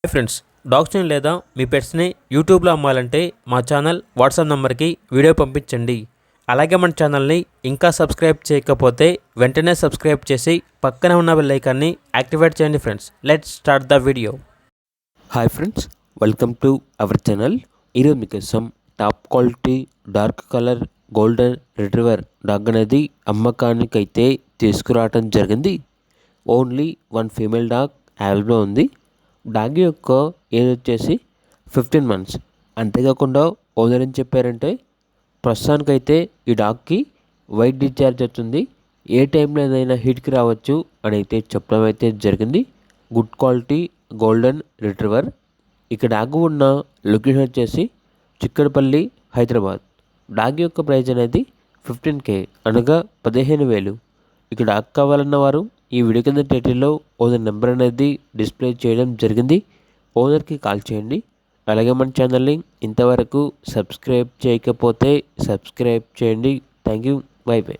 Hi friends, డాగ్స్ని లేదా మీ పెట్స్ని యూట్యూబ్లో అమ్మాలంటే మా ఛానల్ వాట్సాప్ నెంబర్కి వీడియో పంపించండి. అలాగే మన ఛానల్ని ఇంకా సబ్స్క్రైబ్ చేయకపోతే వెంటనే సబ్స్క్రైబ్ చేసి పక్కనే ఉన్న బెల్ ఐకాన్ని యాక్టివేట్ చేయండి. Friends, let's start the video. Hi friends, welcome to our channel. ఈరోజు మీకోసం top quality dark colour golden retriever dog అనేది అమ్మకానికి అయితే తీసుకురావడం జరిగింది. Only one female dog available ఉంది. డాగ్ యొక్క ఏజ్ వచ్చేసి 15 months. అంతేకాకుండా ఓనర్ ఏం చెప్పారంటే ప్రస్తుతానికైతే ఈ డాగ్కి వైట్ డిశ్చార్జ్ అవుతుంది, ఏ టైంలో ఏదైనా హీట్కి రావచ్చు అని అయితే చెప్పడం అయితే జరిగింది. Good quality golden retriever. ఇక డాగ్ ఉన్న లొకేషన్ వచ్చేసి చిక్కడపల్లి, హైదరాబాద్. డాగ్ యొక్క ప్రైస్ అనేది 15K, అనగా 15,000. ఇక డాగ్ కావాలన్న వారు ఈ వీడియో కింద టైటిల్లో ఓనర్ నెంబర్ అనేది డిస్ప్లే చేయడం జరిగింది. ఓనర్కి కాల్ చేయండి. అలాగే మన ఛానల్ని ఇంతవరకు సబ్స్క్రైబ్ చేయకపోతే సబ్స్క్రైబ్ చేయండి. Thank you. By by.